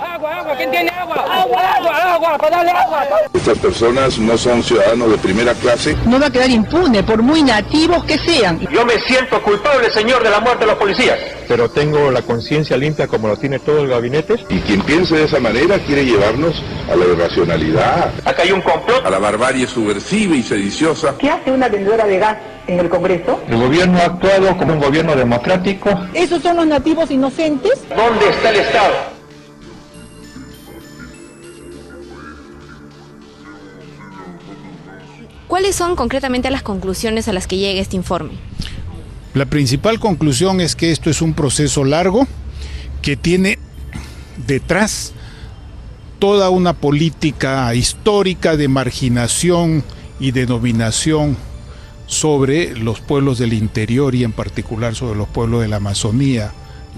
Agua, ¿quién tiene agua? Agua, para darle agua. Estas personas no son ciudadanos de primera clase. No va a quedar impune, por muy nativos que sean. Yo me siento culpable, señor, de la muerte de los policías. Pero tengo la conciencia limpia como lo tiene todo el gabinete. Y quien piense de esa manera quiere llevarnos a la irracionalidad. Acá hay un complot. A la barbarie subversiva y sediciosa. ¿Qué hace una vendedora de gas en el Congreso? El gobierno ha actuado como un gobierno democrático. ¿Esos son los nativos inocentes? ¿Dónde está el Estado? ¿Cuáles son concretamente las conclusiones a las que llega este informe? La principal conclusión es que esto es un proceso largo que tiene detrás toda una política histórica de marginación y de dominación sobre los pueblos del interior y en particular sobre los pueblos de la Amazonía,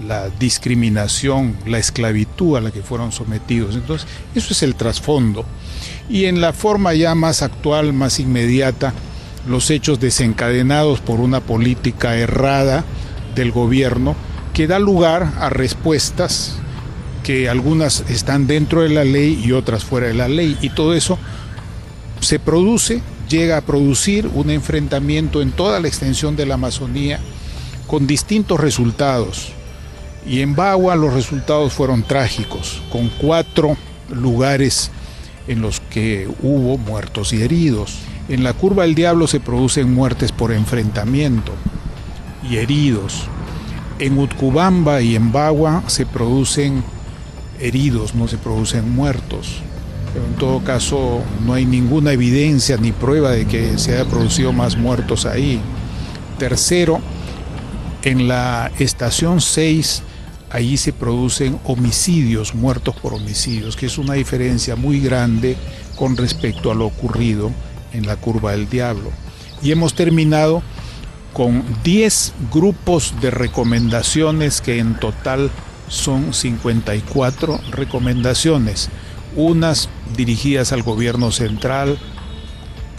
la discriminación, la esclavitud a la que fueron sometidos. Entonces, eso es el trasfondo. Y en la forma ya más actual, más inmediata, los hechos desencadenados por una política errada del gobierno que da lugar a respuestas que algunas están dentro de la ley y otras fuera de la ley. Y todo eso se produce, llega a producir un enfrentamiento en toda la extensión de la Amazonía con distintos resultados. Y en Bagua los resultados fueron trágicos, con 4 lugares en los que hubo muertos y heridos. En la Curva del Diablo se producen muertes por enfrentamiento y heridos. En Utcubamba y en Bagua se producen heridos, no se producen muertos. Pero en todo caso no hay ninguna evidencia ni prueba de que se haya producido más muertos ahí. Tercero, en la estación 6, allí se producen homicidios, muertos por homicidios, que es una diferencia muy grande con respecto a lo ocurrido en la Curva del Diablo. Y hemos terminado con 10 grupos de recomendaciones que en total son 54 recomendaciones, unas dirigidas al gobierno central,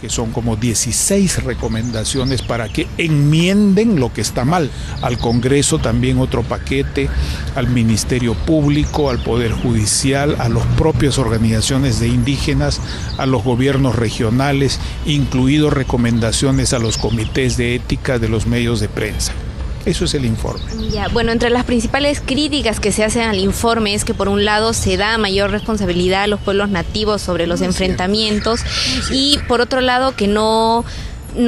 que son como 16 recomendaciones para que enmienden lo que está mal. Al Congreso también otro paquete, al Ministerio Público, al Poder Judicial, a las propias organizaciones de indígenas, a los gobiernos regionales, incluido recomendaciones a los comités de ética de los medios de prensa. Eso es el informe. Ya, bueno, entre las principales críticas que se hacen al informe es que por un lado se da mayor responsabilidad a los pueblos nativos sobre los enfrentamientos y por otro lado que no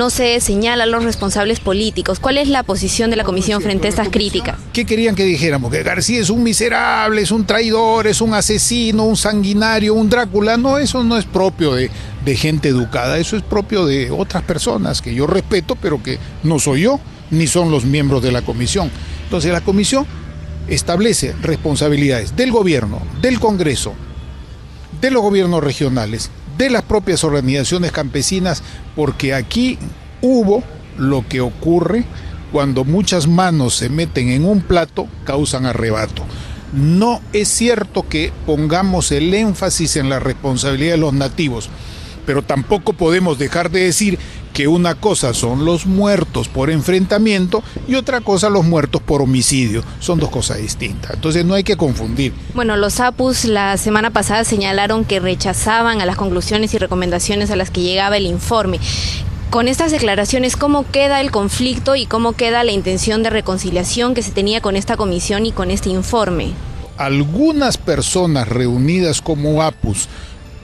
se señala a los responsables políticos. ¿Cuál es la posición de la Comisión frente a estas críticas? ¿Qué querían que dijéramos? Que García es un miserable, es un traidor, es un asesino, un sanguinario, un Drácula. No, eso no es propio de gente educada, eso es propio de otras personas que yo respeto, pero que no soy yo, ni son los miembros de la comisión. Entonces la comisión establece responsabilidades del gobierno, del Congreso, de los gobiernos regionales, de las propias organizaciones campesinas, porque aquí hubo lo que ocurre cuando muchas manos se meten en un plato, causan arrebato. No es cierto que pongamos el énfasis en la responsabilidad de los nativos, pero tampoco podemos dejar de decir que una cosa son los muertos por enfrentamiento y otra cosa los muertos por homicidio. Son dos cosas distintas, entonces no hay que confundir. Bueno, los APUS la semana pasada señalaron que rechazaban a las conclusiones y recomendaciones a las que llegaba el informe. Con estas declaraciones, ¿cómo queda el conflicto y cómo queda la intención de reconciliación que se tenía con esta comisión y con este informe? Algunas personas reunidas como APUS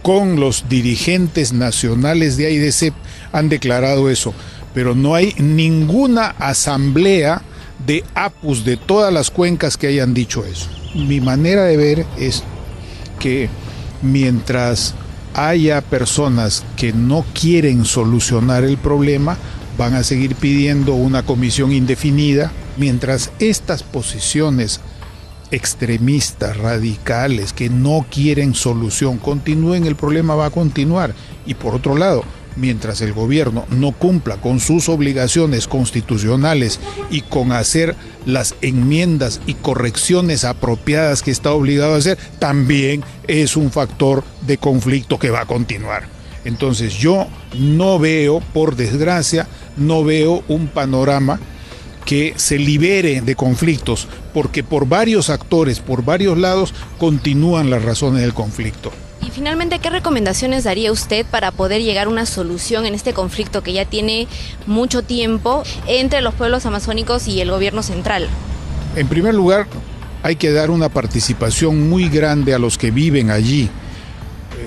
con los dirigentes nacionales de AIDC han declarado eso, pero no hay ninguna asamblea de APUS de todas las cuencas que hayan dicho eso. Mi manera de ver es que mientras haya personas que no quieren solucionar el problema, van a seguir pidiendo una comisión indefinida, mientras estas posiciones extremistas, radicales, que no quieren solución, continúen, el problema va a continuar. Y por otro lado, mientras el gobierno no cumpla con sus obligaciones constitucionales y con hacer las enmiendas y correcciones apropiadas que está obligado a hacer, también es un factor de conflicto que va a continuar. Entonces yo no veo, por desgracia, no veo un panorama que se libere de conflictos, porque por varios actores, por varios lados, continúan las razones del conflicto. Y finalmente, ¿qué recomendaciones daría usted para poder llegar a una solución en este conflicto que ya tiene mucho tiempo entre los pueblos amazónicos y el gobierno central? En primer lugar, hay que dar una participación muy grande a los que viven allí.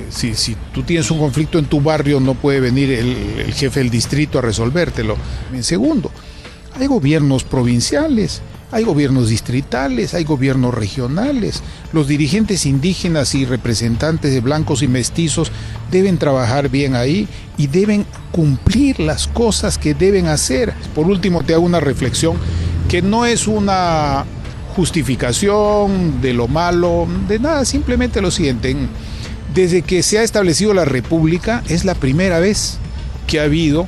Si tú tienes un conflicto en tu barrio, no puede venir el jefe del distrito a resolvértelo. En segundo, hay gobiernos provinciales, hay gobiernos distritales, hay gobiernos regionales. Los dirigentes indígenas y representantes de blancos y mestizos deben trabajar bien ahí y deben cumplir las cosas que deben hacer. Por último, te hago una reflexión que no es una justificación de lo malo, de nada, simplemente lo siguiente. Desde que se ha establecido la República, es la primera vez que ha habido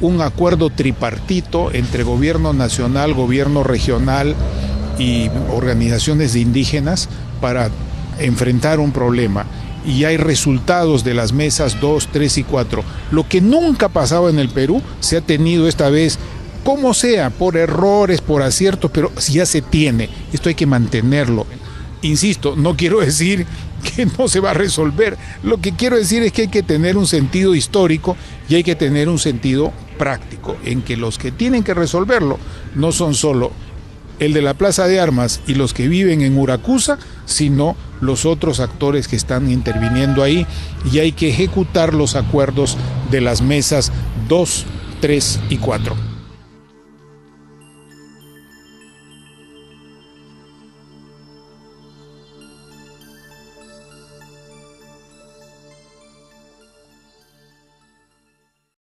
un acuerdo tripartito entre gobierno nacional, gobierno regional y organizaciones de indígenas para enfrentar un problema. Y hay resultados de las mesas 2, 3 y 4. Lo que nunca ha pasado en el Perú se ha tenido esta vez, como sea, por errores, por aciertos, pero ya se tiene. Esto hay que mantenerlo. Insisto, no quiero decir que no se va a resolver. Lo que quiero decir es que hay que tener un sentido histórico y hay que tener un sentido práctico, en que los que tienen que resolverlo no son solo el de la Plaza de Armas y los que viven en Uracusa, sino los otros actores que están interviniendo ahí, y hay que ejecutar los acuerdos de las mesas 2, 3 y 4.